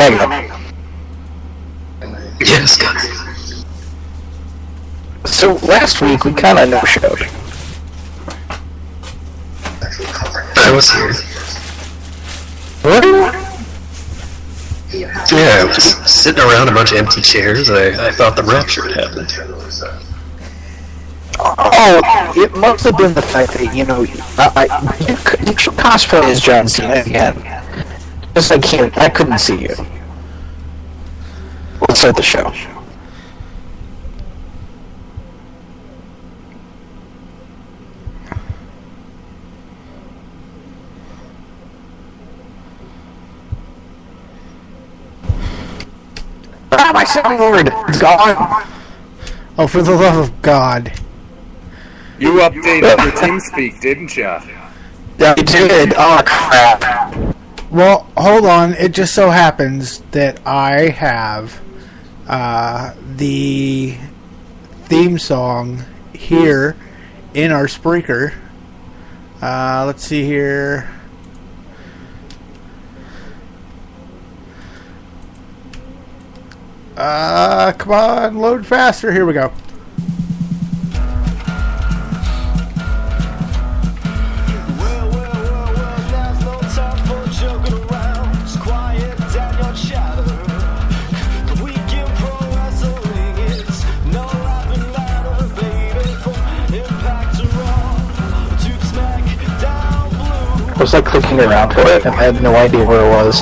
Omega. Yes. So last week we kind of no-showed. I was here. What? Yeah, just sitting around a bunch of empty chairs. I thought the rapture had happened. Oh, it must have been the fact that, you should cosplay as John Cena again. Just I couldn't see you. Let's start the show. My soundboard is gone. Oh, for the love of God. You updated your TeamSpeak, didn't ya? Yeah, you did. Oh, crap. Well, hold on. It just so happens that I have the theme song here in our Spreaker. Let's see here. Come on, load faster. Here we go. I was clicking around for it and I had no idea where it was.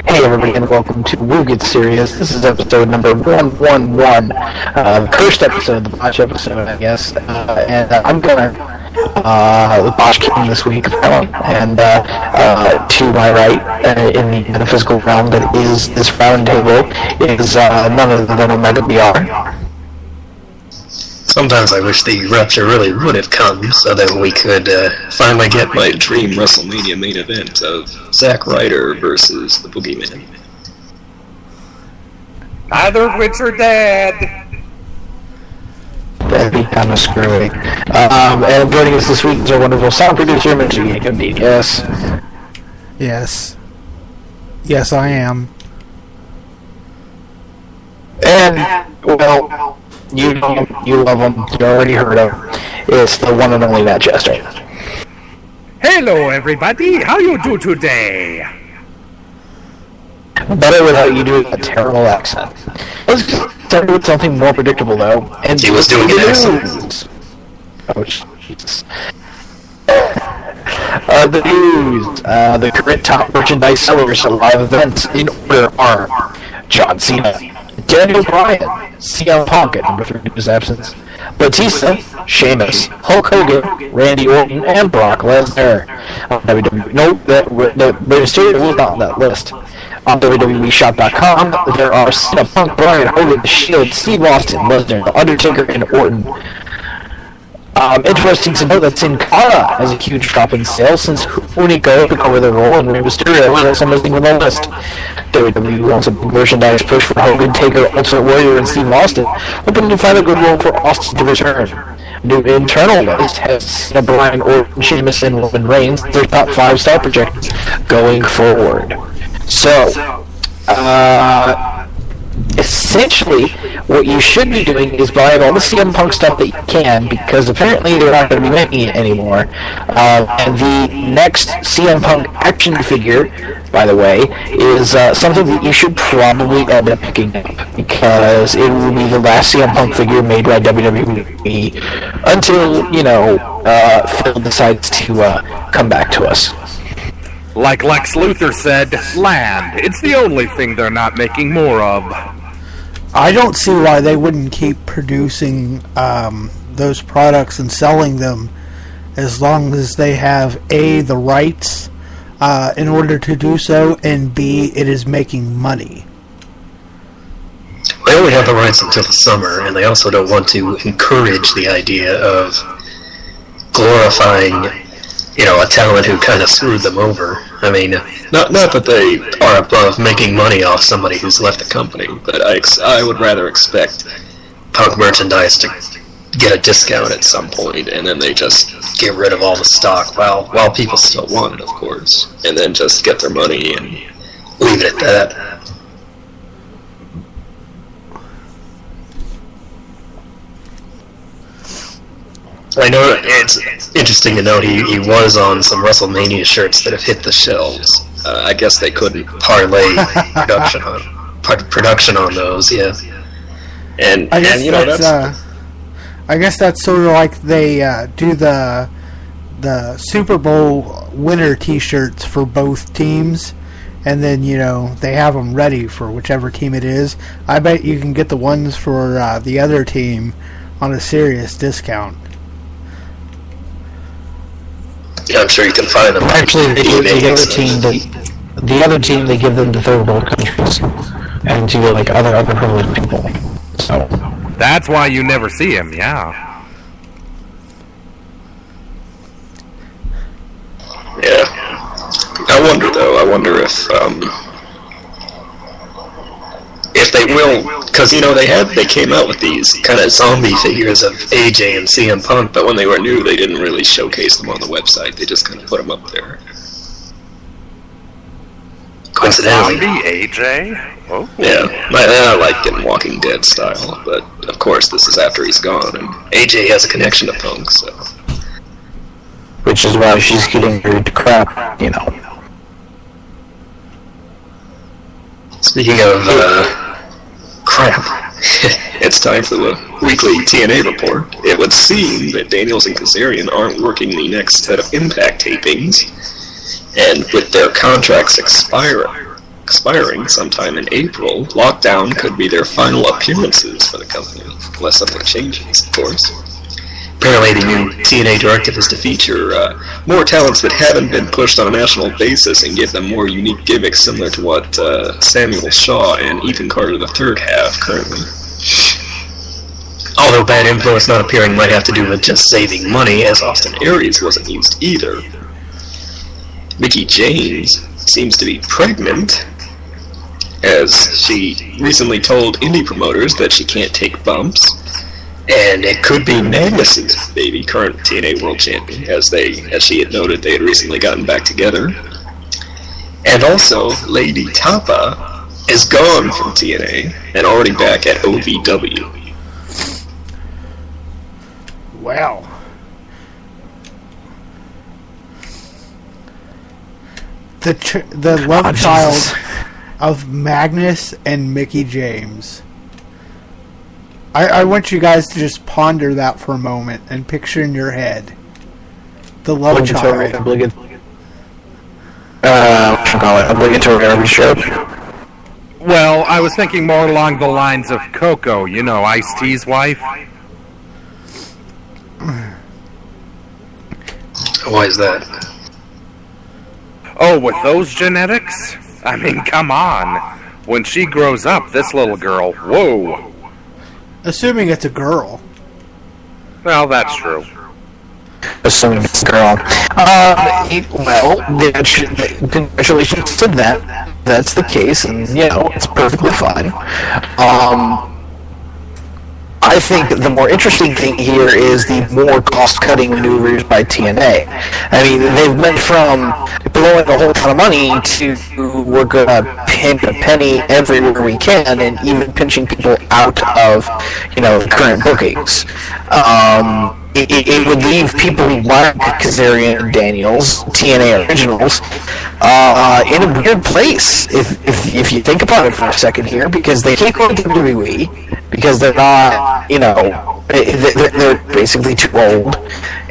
Hey everybody, and welcome to Woo Get Serious. This is episode number 111, the first episode, the Botch episode, I guess. And I'm gonna the Botch King this week, and to my right, in the metaphysical realm that is this round table, is none other than Omega BR. Sometimes I wish the rapture really would have come so that we could finally get my dream WrestleMania main event of Zack Ryder versus the Boogeyman. Neither of which are dead. That'd be kind of screwy. And joining us this week is our wonderful sound producer, Mr. Jacob D. Yes. Yes. Yes, I am. And, well, you know him, you love him, you already heard him. It's the one and only Matt Chester. Hello everybody, how you do today? Better without you doing a terrible accent. Let's start with something more predictable, though. And he was doing an accent. Oh, Jesus. The news. The current top merchandise sellers at live events in order are John Cena, Daniel Bryan, CM Punk at number 3 in his absence, Batista, Sheamus, Hulk Hogan, Randy Orton, and Brock Lesnar. WWE. No, Mysterio was not on that list. On WWEshop.com, there are CM Punk, Bryan, Hogan, The Shield, Steve Austin, Lesnar, The Undertaker, and Orton. Interesting to note that Sin Cara has a huge drop in sales since Hunico took over the role, and Rey Mysterio was also missing from the list. WWE wants a big merchandise push for Hogan, Taker, Ultimate Warrior, and Steve Austin, hoping to find a good role for Austin to return. New internal list has Cena, Bryan, Orton, Sheamus, and Roman Reigns, their top 5-star projections going forward. So, essentially, what you should be doing is buying all the CM Punk stuff that you can, because apparently they're not going to be making it anymore. And the next CM Punk action figure, by the way, is something that you should probably end up picking up, because it will be the last CM Punk figure made by WWE until, Phil decides to come back to us. Like Lex Luthor said, land. It's the only thing they're not making more of. I don't see why they wouldn't keep producing those products and selling them as long as they have A, the rights in order to do so, and B, it is making money. they only have the rights until the summer, and they also don't want to encourage the idea of glorifying, a talent who kind of screwed them over. I mean, not that they are above making money off somebody who's left the company, but I would rather expect Punk merchandise to get a discount at some point, and then they just get rid of all the stock while people still want it, of course, and then just get their money and leave it at that. I know it's interesting to note he was on some WrestleMania shirts that have hit the shelves. I guess they couldn't parlay production on those, yeah. And I guess that's sort of like they do the Super Bowl winner T-shirts for both teams, and then they have them ready for whichever team it is. I bet you can get the ones for the other team on a serious discount. Yeah, I'm sure you can find them. Actually, the other team they give them to third world countries and to other privileged people. So that's why you never see him. Yeah. Yeah. I wonder if they will, because they came out with these kind of zombie figures of AJ and CM Punk, but when they were new, they didn't really showcase them on the website. They just kind of put them up there. Coincidentally, zombie AJ. Oh. Yeah, I like it in Walking Dead style, but of course this is after he's gone, and AJ has a connection to Punk, so. Which is why she's getting married to crap, Speaking of crap, it's time for the weekly TNA report. It would seem that Daniels and Kazarian aren't working the next set of Impact tapings, and with their contracts expiring sometime in April, Lockdown could be their final appearances for the company, unless something changes, of course. Apparently the new TNA directive is to feature more talents that haven't been pushed on a national basis and give them more unique gimmicks similar to what Samuel Shaw and Ethan Carter III have currently. Although Bad Influence not appearing might have to do with just saving money, as Austin Aries wasn't used either. Mickie James seems to be pregnant, as she recently told indie promoters that she can't take bumps. And it could be Magnus's baby, current TNA World Champion, as she had noted they had recently gotten back together. And also, Lady Tapa is gone from TNA and already back at OVW. Wow. The love child of Magnus and Mickie James. I want you guys to just ponder that for a moment and picture in your head the love child. Obligatory every show. Well, I was thinking more along the lines of Coco, Ice-T's wife. Why is that? Oh, with those genetics? I mean, come on. When she grows up, this little girl, whoa. Assuming it's a girl. Well, that's true. Assuming it's a girl. Congratulations to that. That's the case, and, it's perfectly fine. I think the more interesting thing here is the more cost-cutting maneuvers by TNA. I mean, they've went from blowing a whole ton of money to we're going to pinch a penny everywhere we can, and even pinching people out of, current bookings. It would leave people like Kazarian and Daniels, TNA originals, in a weird place, if you think about it for a second here, because they can't go to WWE, because they're not, they're basically too old,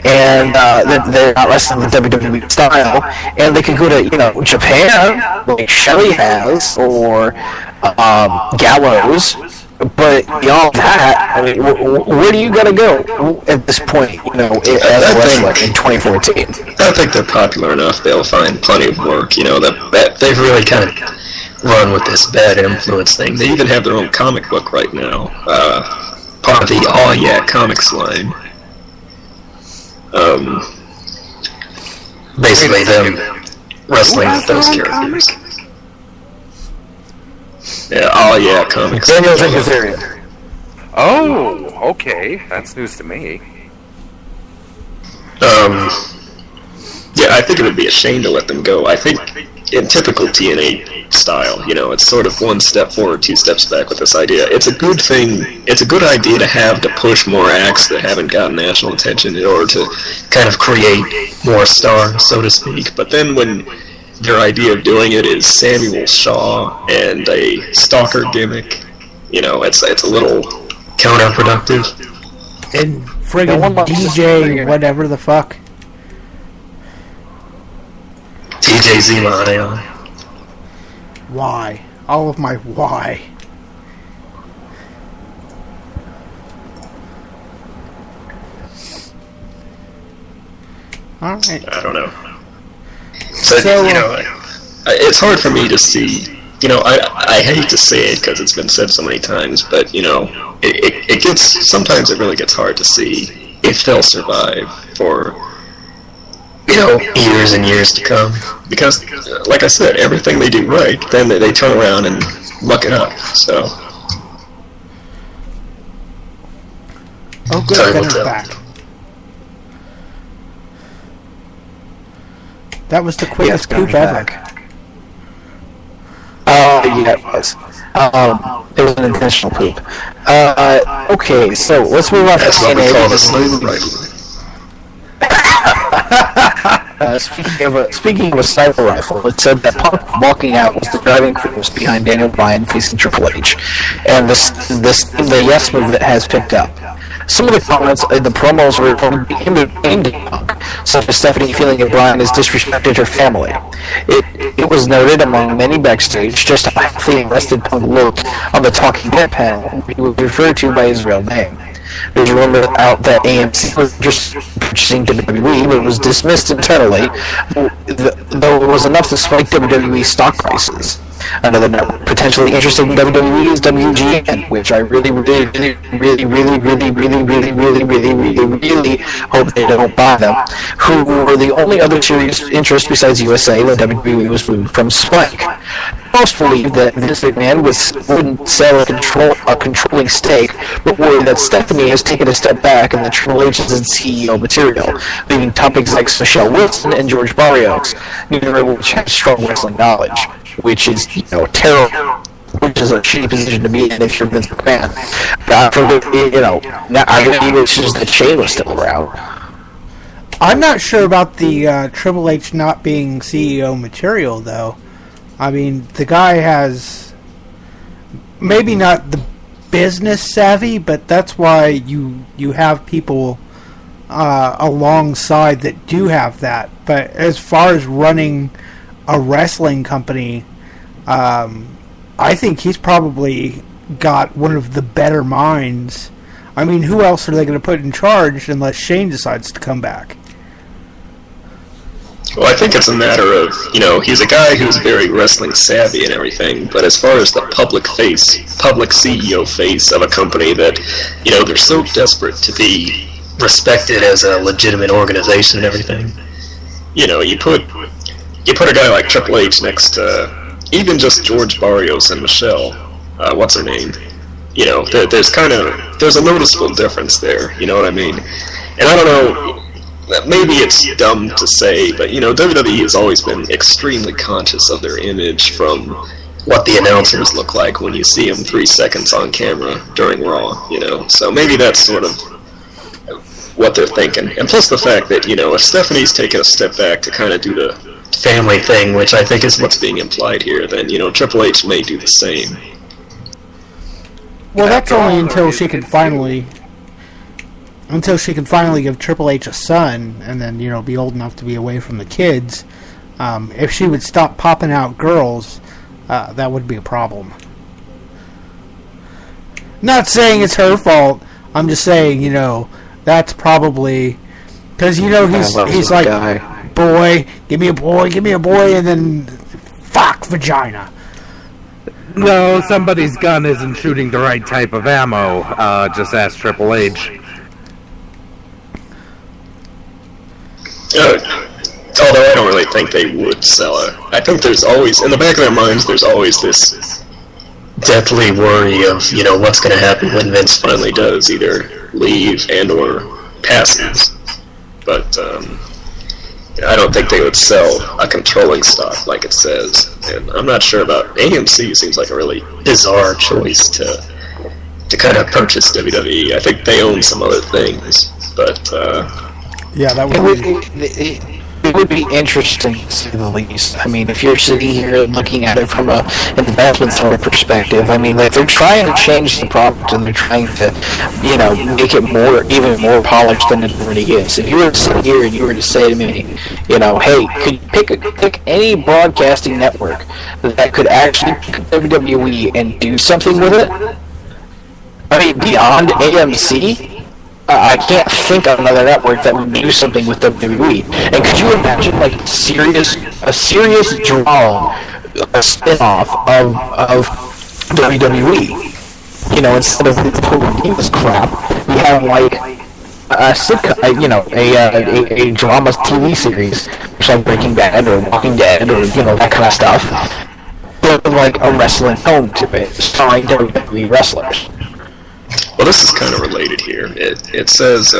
and they're not wrestling the WWE style, and they could go to, Japan, like Shelley has, or Gallows. But beyond that, I mean, where do you got to go at this point, as a wrestler in 2014? I think they're popular enough. They'll find plenty of work. That they've really kind of run with this bad influence thing. They even have their own comic book right now, part of the Aw Yeah Comics line. Basically them wrestling with those characters. Yeah, Aw Yeah Comics. Daniel's in his area. Oh, okay. That's news to me. Yeah, I think it would be a shame to let them go. I think in typical TNA style, you know, it's sort of one step forward, two steps back with this idea. It's a good thing, it's a good idea to have to push more acts that haven't gotten national attention in order to kind of create more stars, so to speak. But then when their idea of doing it is Samuel Shaw and a stalker gimmick, you know, it's a little counterproductive. And friggin' DJ, whatever the fuck. TJ Zimane. Why? All of my why. Alright. I don't know. So, you know, it's hard for me to see. You know, I hate to say it because it's been said so many times, but, you know, it gets, sometimes it really gets hard to see if they'll survive for, you know, years and years to come. Because, like I said, everything they do right, then they turn around and muck it up, so. Oh, good, Sorry, Benner's back. That was the quickest poop ever. Yeah, it was. It was an intentional poop. Okay, so let's move on to That's what we TNA. call the sniper rifle. Speaking of a sniper rifle, it said that Punk walking out was the driving force behind Daniel Bryan facing Triple H, and the yes movement has picked up. Some of the comments in the promos were aimed at Punk, such as Stephanie feeling that Bryan has disrespected her family. It was noted among many backstage just how healthy and rested Punk looked on the Talking Dead panel. He was referred to by his real name. There's a rumor out that AMC was just purchasing WWE, but it was dismissed internally, though it was enough to spike WWE stock prices. Another network potentially interested in WWE is WGN, which I really hope they don't buy them, who were the only other serious interest besides USA when WWE was moved from Spike. Most believe that Vince McMahon wouldn't sell a controlling stake, but worry that Stephanie has taken a step back and that Triple H is in CEO material, leaving top execs Michelle Wilson and George Barrios, neither of which have strong wrestling knowledge, which is, you know, terrible, which is a shitty position to be in if you're Vince McMahon. I really wish that Shane was still around. I'm not sure about the Triple H not being CEO material, though. I mean, the guy has maybe not the business savvy, but that's why you have people alongside that do have that. But as far as running a wrestling company, I think he's probably got one of the better minds. I mean, who else are they going to put in charge unless Shane decides to come back? Well, I think it's a matter of, you know, he's a guy who's very wrestling savvy and everything, but as far as the public CEO face of a company that, you know, they're so desperate to be respected as a legitimate organization and everything, you know, you put a guy like Triple H next to even just George Barrios and Michelle, what's her name? You know, there's a noticeable difference there, you know what I mean? And I don't know, maybe it's dumb to say, but, you know, WWE has always been extremely conscious of their image from what the announcers look like when you see them 3 seconds on camera during Raw, you know? So maybe that's sort of what they're thinking. And plus the fact that, you know, if Stephanie's taken a step back to kind of do the family thing, which I think is what's being implied here, then, you know, Triple H may do the same. Well, that's only until she can finally give Triple H a son, and then, you know, be old enough to be away from the kids. If she would stop popping out girls, that would be a problem. Not saying it's her fault. I'm just saying, you know, that's probably because, you know, he's like, boy, give me a boy, and then fuck vagina. No, somebody's gun isn't shooting the right type of ammo. Just ask Triple H. Although I don't really think they would sell it. I think there's always, in the back of their minds, there's always this deathly worry of, what's going to happen when Vince finally does either leave and or passes. But I don't think they would sell a controlling stock like it says. And I'm not sure about AMC. Seems like a really bizarre choice to kind of purchase WWE. I think they own some other things, but yeah, that it would be interesting to say the least. I mean, if you're sitting here looking at it from an investment sort of perspective, I mean, like, they're trying to change the product and they're trying to, make it even more polished than it already is. If you were to sit here and you were to say to me, hey, could you pick any broadcasting network that could actually pick up WWE and do something with it? I mean, beyond AMC? I can't think of another network that would do something with WWE. And could you imagine, like, a serious draw, a spin-off of WWE? Instead of the total Divas crap, we have, like, a sitcom, a drama TV series, like Breaking Bad or Walking Dead or, that kind of stuff. But, like, a wrestling tone to it, starring WWE wrestlers. Well, this is kind of related here. It says,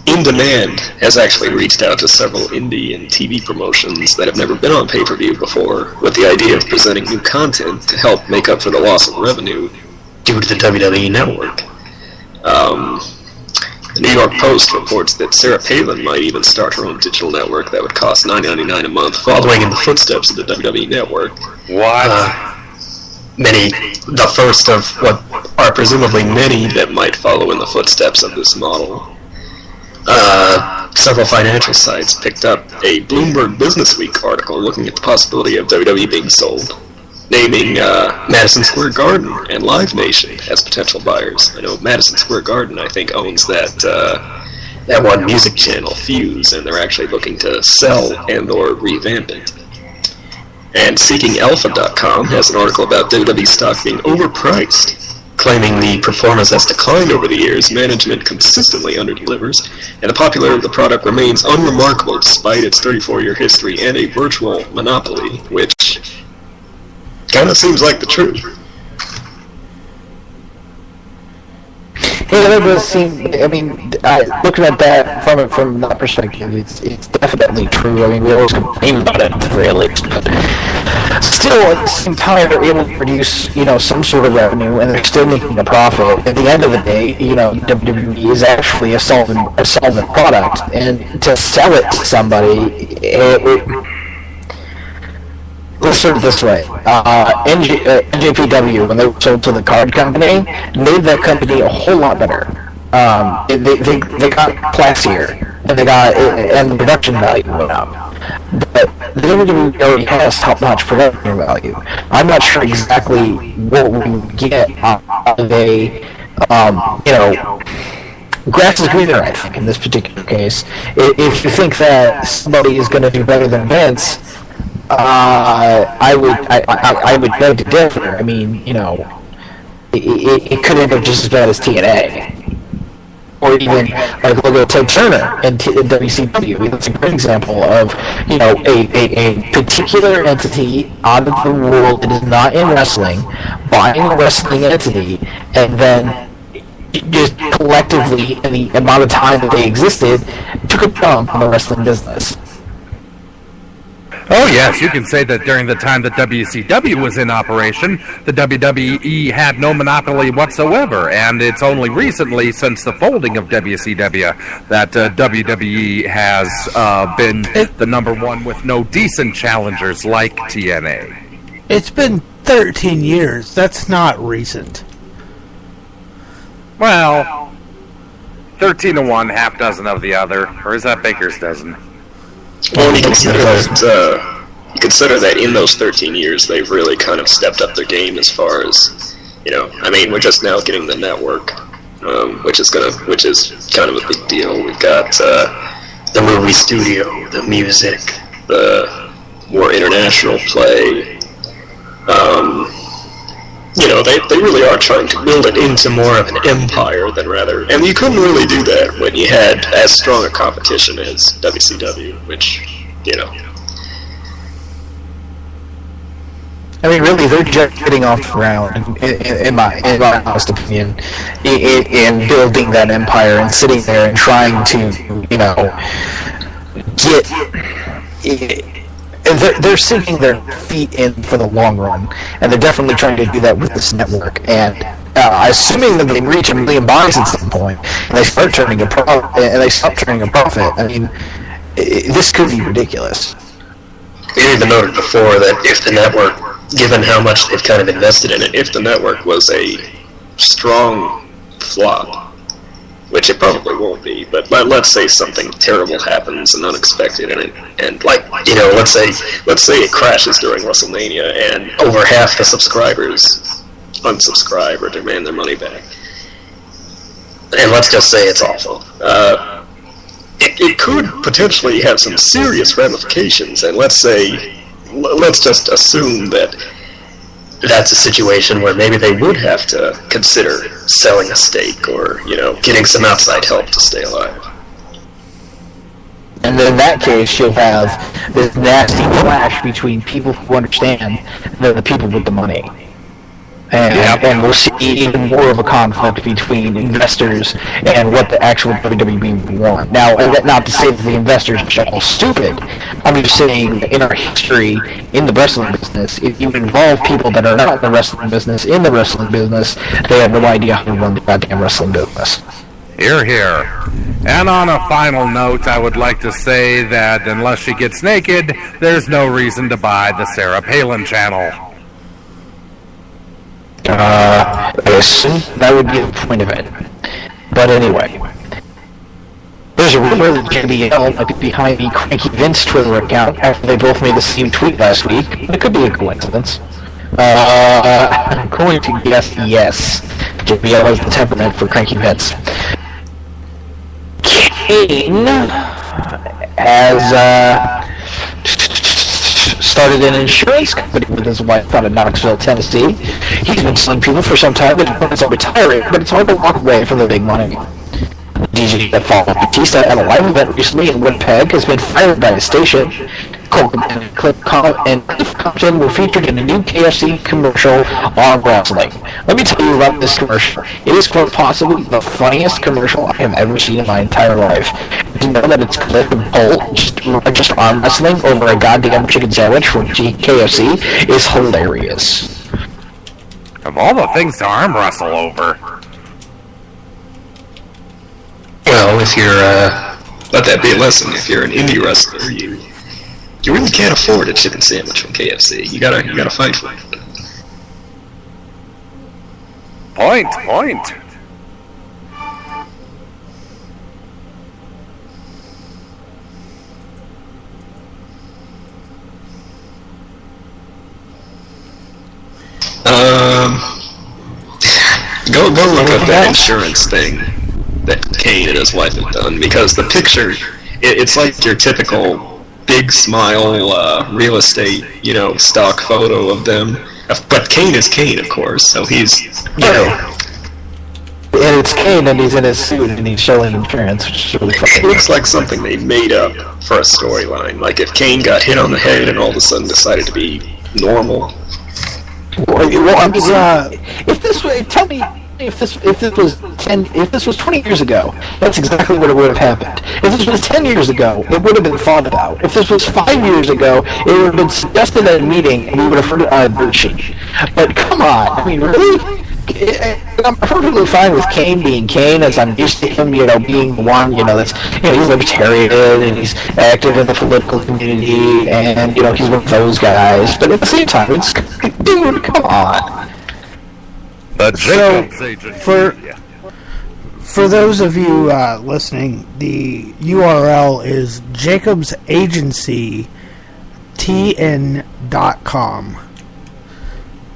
In Demand has actually reached out to several indie and TV promotions that have never been on pay-per-view before, with the idea of presenting new content to help make up for the loss of revenue due to the WWE network. The New York Post reports that Sarah Palin might even start her own digital network that would cost $9.99 a month, following in the footsteps of the WWE network. What? The first of what are presumably many that might follow in the footsteps of this model. Several financial sites picked up a Bloomberg Businessweek article looking at the possibility of WWE being sold, naming Madison Square Garden and Live Nation as potential buyers. I know Madison Square Garden, I think, owns that one music channel, Fuse, and they're actually looking to sell and or revamp it. And SeekingAlpha.com has an article about WWE stock being overpriced, claiming the performance has declined over the years, management consistently underdelivers, and the popularity of the product remains unremarkable despite its 34-year history and a virtual monopoly, which kind of seems like the truth. Yeah, that does seem. I mean, looking at that from that perspective, it's definitely true. I mean, we always complain about it at the very least, but still, at the same time, they're able to produce, some sort of revenue, and they're still making a profit. At the end of the day, WWE is actually a solvent product, and to sell it to somebody, let's put it this way. NJPW, when they were sold to the card company, made that company a whole lot better. They got classier, and the production value went up. But the WWE already has top-notch production value. I'm not sure exactly what we would get out of a, grass is greener, I think, in this particular case. If you think that somebody is going to do better than Vince, I would beg to differ. I mean, it could end up just as bad as TNA. Or even, like, look at Ted Turner and WCW. That's a great example of, a particular entity out of the world that is not in wrestling, buying a wrestling entity, and then just collectively, in the amount of time that they existed, took a dump on the wrestling business. Oh yes, you can say that during the time that WCW was in operation, the WWE had no monopoly whatsoever, and it's only recently, since the folding of WCW, that WWE has been the number one with no decent challengers like TNA. It's been 13 years. That's not recent. Well, 13 to one, half dozen of the other, or is that Baker's dozen? Well, you consider that in those 13 years, they've really kind of stepped up their game as far as, we're just now getting the network, which is kind of a big deal. We've got the movie studio, the music, the more international play. they really are trying to build it into more of an empire than rather, and you couldn't really do that when you had as strong a competition as WCW, which, you know. I mean, really, they're just getting off the ground, in my honest opinion, in building that empire and sitting there and trying to, you know, they're sinking their feet in for the long run, and they're definitely trying to do that with this network. And assuming that they reach 1 million buys at some point, and they start turning a profit, I mean, this could be ridiculous. You even noted before that if the network, given how much they've kind of invested in it, if the network was a strong flop, which it probably won't be, but let's say something terrible happens and unexpected in it, and like, you know, let's say it crashes during WrestleMania and over half the subscribers unsubscribe or demand their money back, and let's just say it's awful. It could potentially have some serious ramifications, and let's just assume that that's a situation where maybe they would have to consider selling a stake or, you know, getting some outside help to stay alive. And then in that case, you'll have this nasty clash between people who understand and the people with the money. And we'll see even more of a conflict between investors and what the actual WWE want. Now, not to say that the investors are all stupid. I'm just saying that in our history, in the wrestling business, if you involve people that are not in the wrestling business, they have no idea how to run the goddamn wrestling business. Hear, hear. And on a final note, I would like to say that unless she gets naked, there's no reason to buy the Sarah Palin channel. I assume that would be the point of it. But anyway, there's a rumor that JBL might be behind the Cranky Vince Twitter account after they both made the same tweet last week. It could be a coincidence. I'm going to guess yes. JBL has the temperament for Cranky Vince. Kane has started an insurance company with his wife out of Knoxville, Tennessee. He's been selling people for some time, but he's retiring, but it's hard to walk away from the big money. DJ that followed Batista at a live event recently in Winnipeg has been fired by his station. Colton and Cliff Compton were featured in a new KFC commercial on wrestling. Let me tell you about this commercial. It is quite possibly the funniest commercial I have ever seen in my entire life. To know that it's Cliff and Colt just arm wrestling over a goddamn chicken sandwich from KFC is hilarious. Of all the things to arm wrestle over. Well, if you're, let that be a lesson. If you're an indie wrestler, you really can't afford a chicken sandwich from KFC. You gotta fight for it. Point. Go look up that insurance thing that Kane and his wife have done, because the picture, it's like your typical big smile, real estate, you know, stock photo of them. But Kane is Kane, of course, so he's, you know. And it's Kane, and he's in his suit, and he's showing insurance, which is really funny. It looks like something they made up for a storyline. Like if Kane got hit on the head and all of a sudden decided to be normal. Well, I mean, if this was, tell me, if this was 20 years ago, that's exactly what it would have happened. If this was 10 years ago, it would have been thought about. If this was 5 years ago, it would have been suggested at a meeting, and we would have heard it on a bird sheet. But come on, I mean, really? I'm perfectly fine with Kane being Kane, as I'm used to him, you know, being the one, you know, that's, you know, he's libertarian, and he's active in the political community, and, you know, he's one of those guys. But at the same time, it's, dude, come on. So, for those of you listening, the URL is jacobsagencyn.com.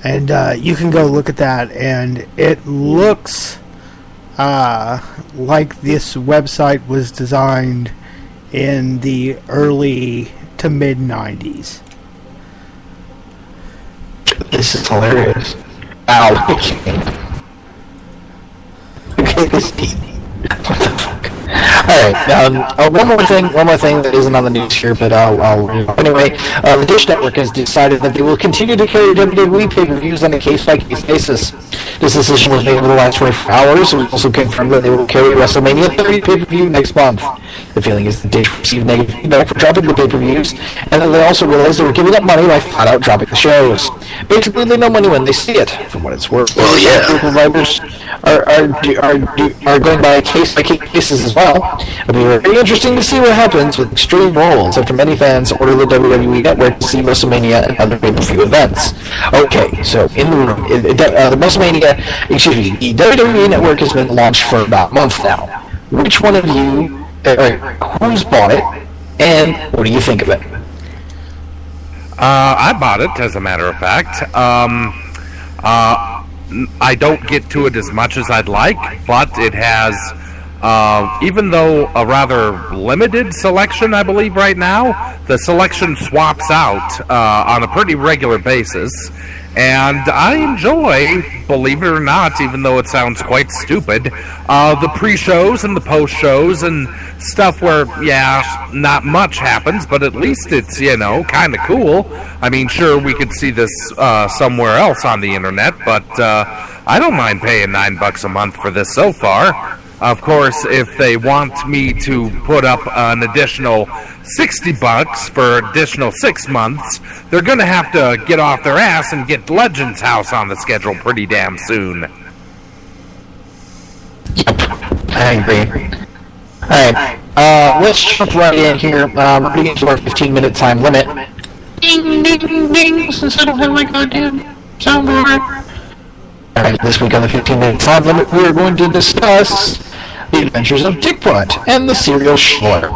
And you can go look at that, and it looks like this website was designed in the early to mid 90s. This is hilarious. Ow. Okay, this team. What the fuck? Alright, one more thing that isn't on the news here, but anyway, the Dish Network has decided that they will continue to carry WWE pay-per-views on a case-by-case basis. This decision was made over the last 24 hours, and we also confirmed that they will carry WrestleMania 30 pay-per-view next month. The feeling is the Dish received negative feedback for dropping the pay-per-views, and then they also realized they were giving up money by flat-out dropping the shows. Basically, they know money when they see it, from what it's worth. Well, yeah. Providers are going by case-by-case basis as well. It'll be very interesting to see what happens with Extreme Rules after many fans order the WWE Network to see WrestleMania and other pay-per-view events. Okay, so in the room, the WWE Network has been launched for about a month now. Which one of you, who's bought it, and what do you think of it? I bought it, as a matter of fact. I don't get to it as much as I'd like, but it has, even though a rather limited selection, I believe, right now, the selection swaps out on a pretty regular basis. And I enjoy, believe it or not, even though it sounds quite stupid, the pre-shows and the post-shows and stuff where, yeah, not much happens, but at least it's, kind of cool. I mean, sure, we could see this somewhere else on the internet, but I don't mind paying $9 a month for this so far. Of course, if they want me to put up an additional $60 for additional 6 months, they're going to have to get off their ass and get Legends House on the schedule pretty damn soon. Yep, I agree. Alright, let's jump right in here. We're going to get to our 15-minute time limit. Ding, ding, ding, since I don't have my goddamn soundboard. Alright, this week on the 15-minute time limit, we are going to discuss the adventures of Dick Butt and the Serial Schler.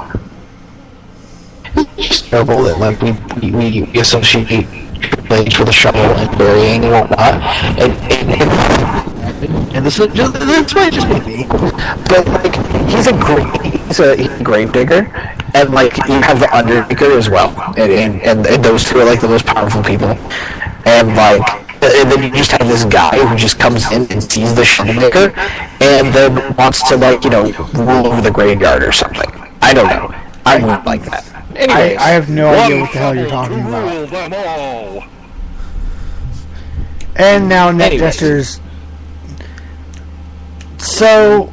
It's just terrible that, like, we associate Triple H with a shovel and burying and whatnot, and this might just be me, but, like, he's a grave digger, and, like, you have the Undertaker as well, and those two are, like, the most powerful people, and, like, and then you just have this guy who just comes in and sees the shovelmaker and then wants to, like, rule over the graveyard or something. I don't know. I wouldn't like that. Anyways, I have no idea what the hell you're talking about. And now Net Jesters. So,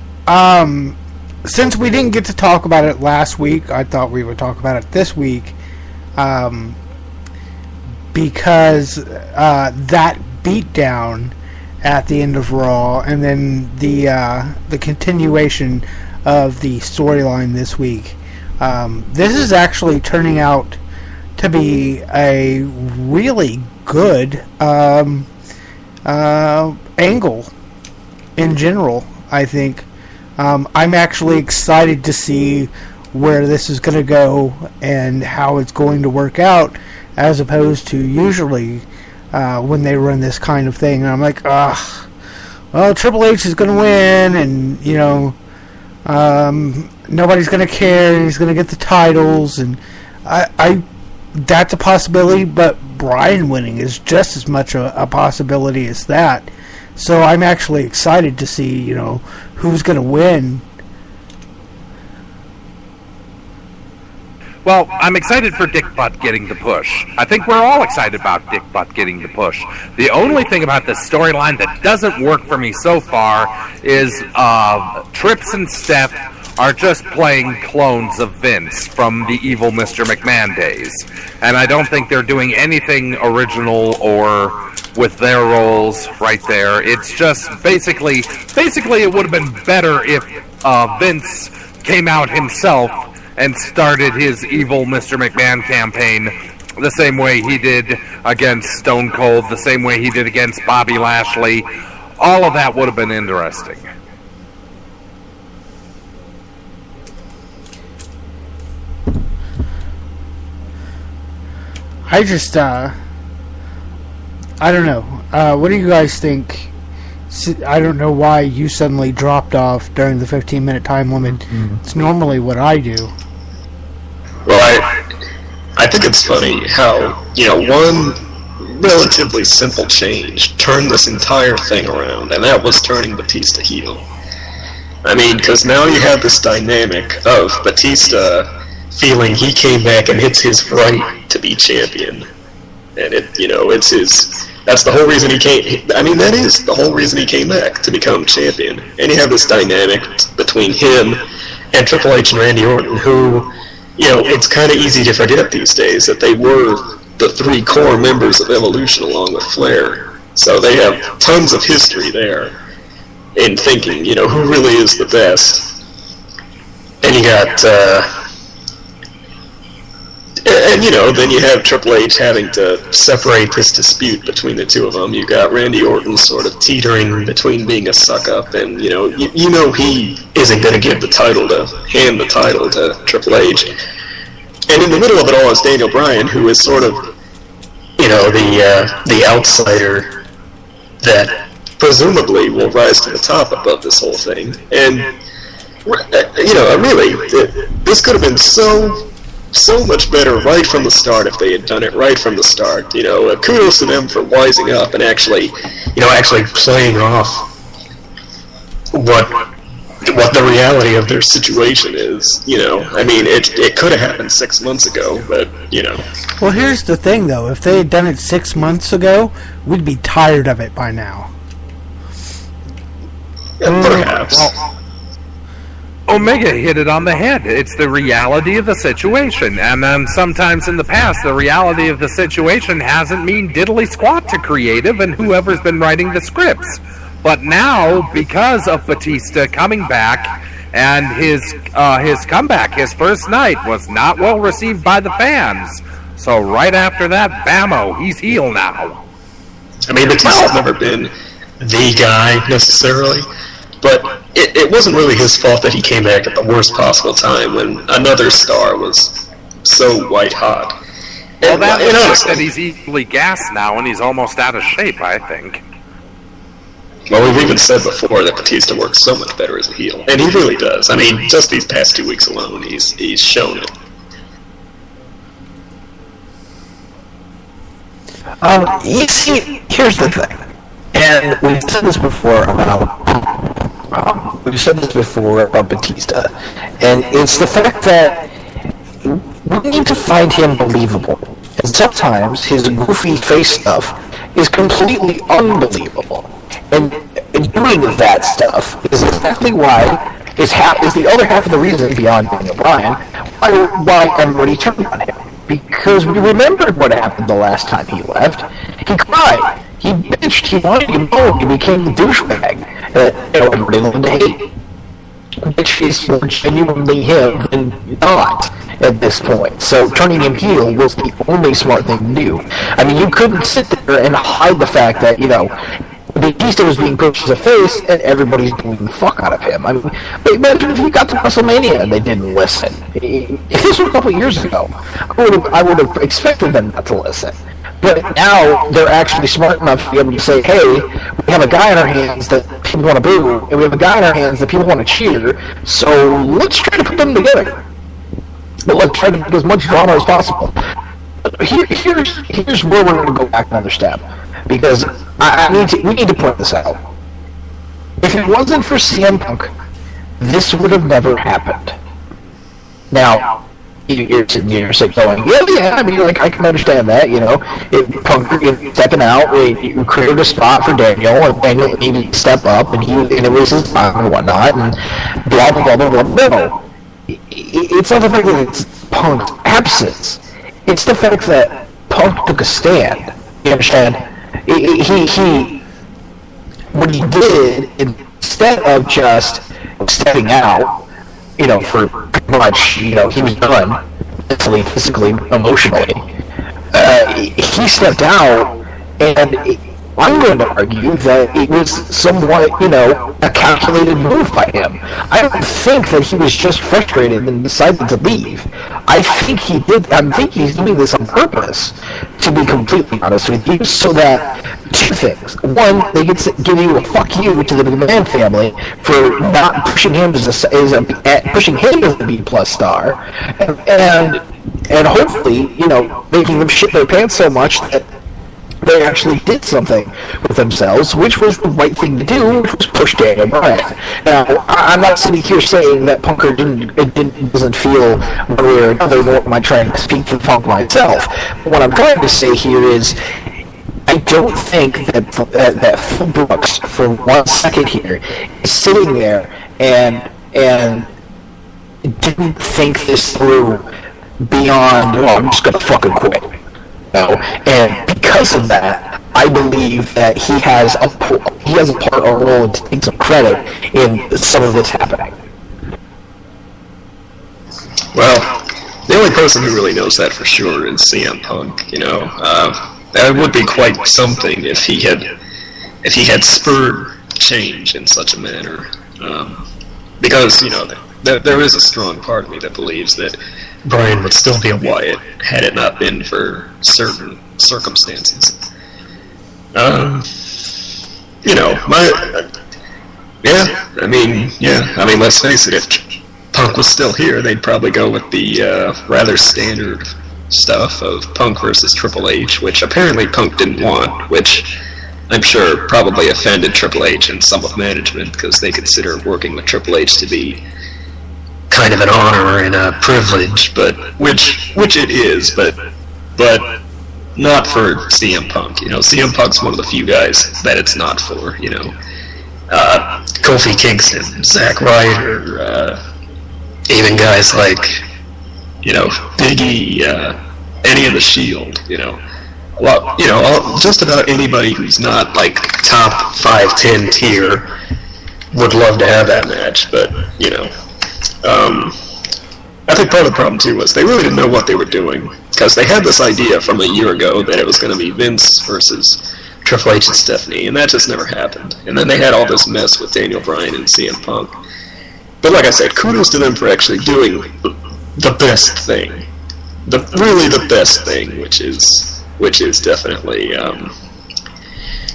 since we didn't get to talk about it last week, I thought we would talk about it this week. Because that beatdown at the end of Raw, and then the continuation of the storyline this week. This is actually turning out to be a really good angle in general, I think. I'm actually excited to see where this is going to go and how it's going to work out, as opposed to usually when they run this kind of thing. And I'm like, well, Triple H is going to win, and, nobody's going to care, and he's going to get the titles, and that's a possibility, but Bryan winning is just as much a possibility as that. So I'm actually excited to see, who's going to win. Well, I'm excited for Dick Butt getting the push. I think we're all excited about Dick Butt getting the push. The only thing about this storyline that doesn't work for me so far is Trips and Steph are just playing clones of Vince from the evil Mr. McMahon days. And I don't think they're doing anything original or with their roles right there. It's just basically it would have been better if Vince came out himself and started his evil Mr. McMahon campaign the same way he did against Stone Cold, the same way he did against Bobby Lashley. All of that would have been interesting. I just, I don't know. What do you guys think? I don't know why you suddenly dropped off during the 15-minute time limit. Mm-hmm. It's normally what I do. Well, I think it's funny how, one relatively simple change turned this entire thing around, and that was turning Batista heel. I mean, because now you have this dynamic of Batista feeling he came back and it's his right to be champion. And it's his... That's the whole reason he came... I mean, that is the whole reason he came back, to become champion. And you have this dynamic between him and Triple H and Randy Orton, who, it's kind of easy to forget these days that they were the three core members of Evolution along with Flair. So they have tons of history there in thinking, who really is the best. And you got... then you have Triple H having to separate this dispute between the two of them. You got Randy Orton sort of teetering between being a suck-up and, he isn't going to hand the title to Triple H. And in the middle of it all is Daniel Bryan, who is sort of, the outsider that presumably will rise to the top above this whole thing. And, really, this could have been so much better right from the start if they had done it right from the start. Kudos to them for wising up and actually playing off what the reality of their situation is. I mean, it could have happened 6 months ago, but Well, here's the thing, though. If they had done it 6 months ago, we'd be tired of it by now. Yeah, perhaps. Omega hit it on the head. It's the reality of the situation. And then sometimes in the past, the reality of the situation hasn't mean diddly squat to creative and whoever's been writing the scripts. But now, because of Batista coming back, and his comeback, his first night, was not well received by the fans. So right after that, bammo, he's heel now. I mean, Batista's never been the guy, necessarily. But it wasn't really his fault that he came back at the worst possible time when another star was so white hot. Well, that he's equally gassed now and he's almost out of shape, I think. Well, we've even said before that Batista works so much better as a heel. And he really does. I mean, just these past 2 weeks alone, he's shown it. You see, here's the thing. And we've said this before about Batista, and it's the fact that we need to find him believable. And sometimes his goofy face stuff is completely unbelievable. And doing that stuff is exactly why is the other half of the reason beyond Daniel Bryan why everybody turned on him. Because we remembered what happened the last time he left. He cried. He bitched, he wanted to go, he became the douchebag that everybody loved to hate. Which is more genuinely him than not at this point. So turning him heel was the only smart thing to do. I mean, you couldn't sit there and hide the fact that, Batista was being pushed as a face and everybody's booing the fuck out of him. I mean, but imagine if he got to WrestleMania and they didn't listen. If this was a couple years ago, I would have expected them not to listen. But now they're actually smart enough to be able to say, hey, we have a guy in our hands that people want to boo, and we have a guy in our hands that people want to cheer, so let's try to put them together. But let's try to make as much drama as possible. Here's where we're going to go back another step, because we need to point this out. If it wasn't for CM Punk, this would have never happened. Now, you're sitting here going, yeah, I mean, I can understand that, Punk stepping out, you created a spot for Daniel, and Daniel needed to step up, and it was his time and whatnot, and blah, blah, blah, blah, blah. No. It's not the fact that it's Punk's absence. It's the fact that Punk took a stand. You understand? What he did, instead of just stepping out, for pretty much, he was done, mentally, physically, emotionally. He stepped out, and I'm going to argue that it was somewhat, a calculated move by him. I don't think that he was just frustrated and decided to leave. I think he's doing this on purpose, to be completely honest with you, so that two things. One, they get to give you a fuck you to the McMahon family for not pushing him as a B+ star, and hopefully, making them shit their pants so much that they actually did something with themselves, which was the right thing to do, which was push Daniel Bryan. Now, I'm not sitting here saying that Punker doesn't feel one way or another, nor am I trying to speak for Punk myself. What I'm trying to say here is, I don't think that Phil Brooks, for 1 second here, is sitting there and didn't think this through beyond, I'm just gonna fucking quit. No. And because of that, I believe that he has a part or role to take some credit in some of this happening. Well, the only person who really knows that for sure is CM Punk. That would be quite something if he had spurred change in such a manner. Because there is a strong part of me that believes that Bryan would still be a Wyatt had it not been for certain circumstances. Let's face it, if Punk was still here, they'd probably go with the rather standard stuff of Punk versus Triple H, which apparently Punk didn't want, which I'm sure probably offended Triple H and some of management, because they consider working with Triple H to be kind of an honor and a privilege, but which it is, but not for CM Punk. CM Punk's one of the few guys that it's not for. Kofi Kingston, Zack Ryder, even guys like Big E, any of the Shield. Just about anybody who's not like top 5-10 tier would love to have that match, but I think part of the problem too was they really didn't know what they were doing, because they had this idea from a year ago that it was going to be Vince versus Triple H and Stephanie, and that just never happened. And then they had all this mess with Daniel Bryan and CM Punk. But like I said, kudos to them for actually doing the best thing, really the best thing, which is definitely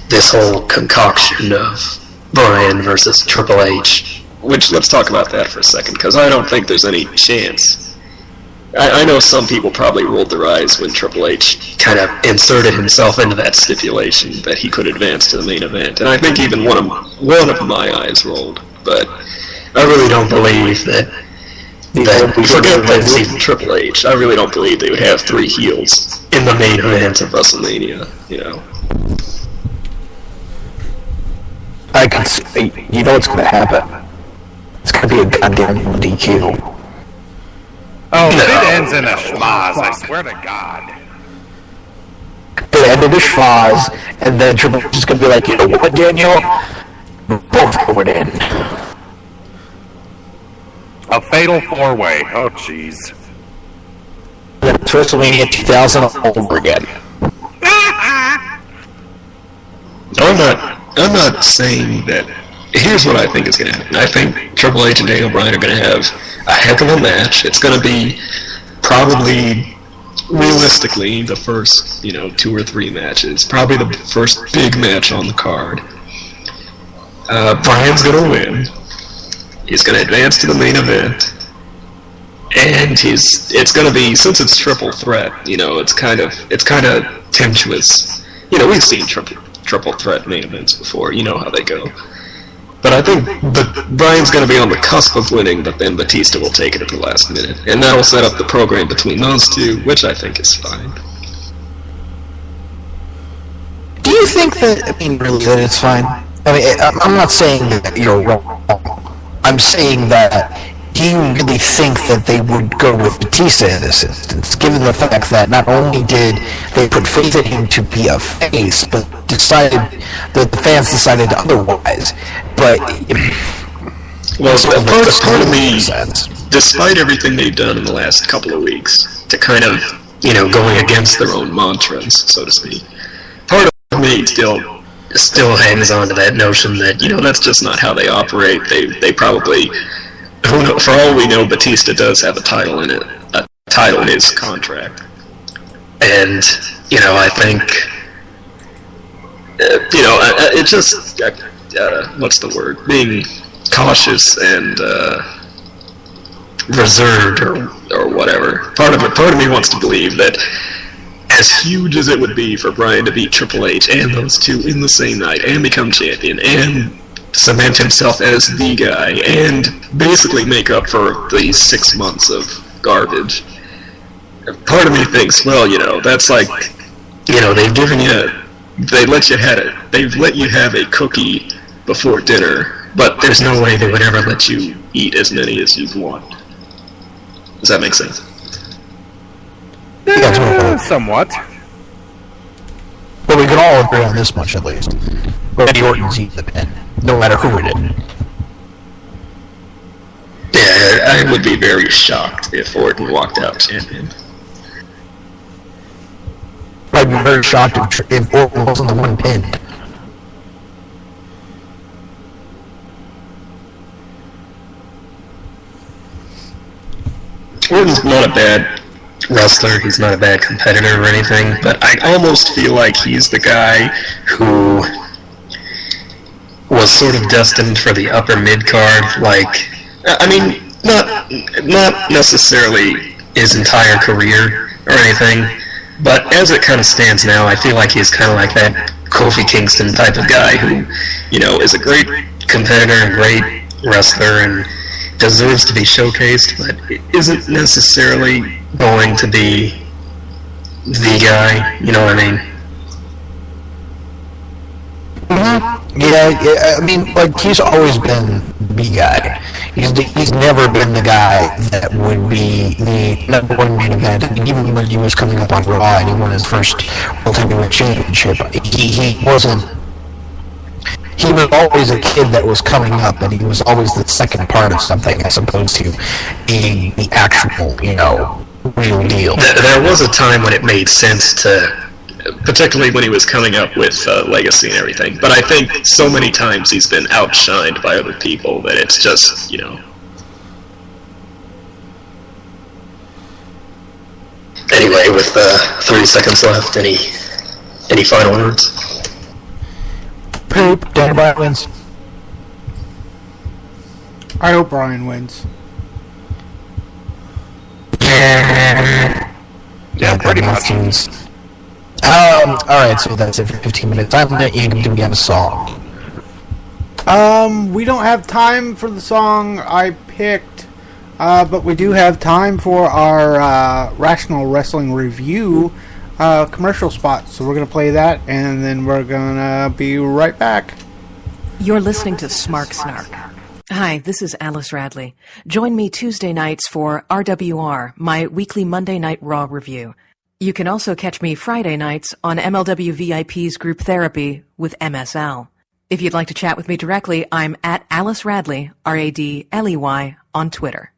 this whole concoction of Bryan versus Triple H. Which, let's talk about that for a second, because I don't think there's any chance. I know some people probably rolled their eyes when Triple H kind of inserted himself into that stipulation that he could advance to the main event, and I think even one of my eyes rolled. But I really don't believe that forget Vince, even Triple H, I really don't believe they would have 3 heels in the main event of WrestleMania, I can see, what's going to happen. It's going to be a goddamn DQ. Oh, if it ends in a schmaz, I swear to God. It ended in a schmaz, and then Triple H is going to be like, you know what, Daniel? We're both going in. A fatal 4-way. Oh, jeez. It's WrestleMania 2000 all over again. I'm not saying that. Here's what I think is going to happen. I think Triple H and Daniel Bryan are going to have a heck of a match. It's going to be probably, realistically, the first 2 or 3 matches. Probably the first big match on the card. Bryan's going to win. He's going to advance to the main event. And it's going to be, since it's triple threat, it's kind of tempestuous. We've seen triple threat main events before. You know how they go. But I think Bryan's going to be on the cusp of winning, but then Batista will take it at the last minute. And that'll set up the program between those two, which I think is fine. Do you think that it's fine? I'm not saying that you're wrong. I'm saying that do you really think that they would go with Batista in this instance, given the fact that not only did they put faith in him to be a face, but the fans decided otherwise? But part of me, despite everything they've done in the last couple of weeks to kind of going against their own mantras, so to speak, part of me still hangs on to that notion that that's just not how they operate. They probably, for all we know, Batista does have a title in his contract, and I think it just what's the word? Being cautious and reserved or whatever. Part of me wants to believe that as huge as it would be for Bryan to beat Triple H and those two in the same night and become champion and cement himself as the guy and basically make up for these 6 months of garbage, part of me thinks, well, that's like, they've given you, they let you have it. They've let you have a cookie before dinner, but there's no way they would ever let you eat as many as you want. Does that make sense? Somewhat. But we can all agree on this much, at least. Randy Orton's eating the pin, no matter who it is. Yeah, I would be very shocked if Orton walked out champion. I'd be very shocked if Orton wasn't the one pinned. Orton's not a bad wrestler, he's not a bad competitor or anything, but I almost feel like he's the guy who was sort of destined for the upper mid-card, not necessarily his entire career or anything, but as it kind of stands now, I feel like he's kind of like that Kofi Kingston type of guy who, is a great competitor and great wrestler and deserves to be showcased, but isn't necessarily going to be the guy, you know what I mean? Mm-hmm. Yeah, I mean, he's always been the guy. He's never been the guy that would be the number one main event. I mean, even when he was coming up on Raw and he won his first World Heavyweight Championship, he wasn't. He was always a kid that was coming up, and he was always the second part of something as opposed to being the actual, real deal. There was a time when it made sense to, particularly when he was coming up with Legacy and everything, but I think so many times he's been outshined by other people that it's just, Anyway, with 30 seconds left, any final words? Poop. Daniel Bryan wins. I hope Bryan wins. Yeah, pretty much. Alright, so that's it for 15 minutes. Time limit. Do we have a song? We don't have time for the song I picked, but we do have time for our Rational Wrestling Review commercial spot. So we're going to play that, and then we're going to be right back. You're listening to Smark Snark. Hi, this is Alice Radley. Join me Tuesday nights for RWR, my weekly Monday Night Raw review. You can also catch me Friday nights on MLW VIP's Group Therapy with MSL. If you'd like to chat with me directly, I'm at Alice Radley, RADLEY, on Twitter.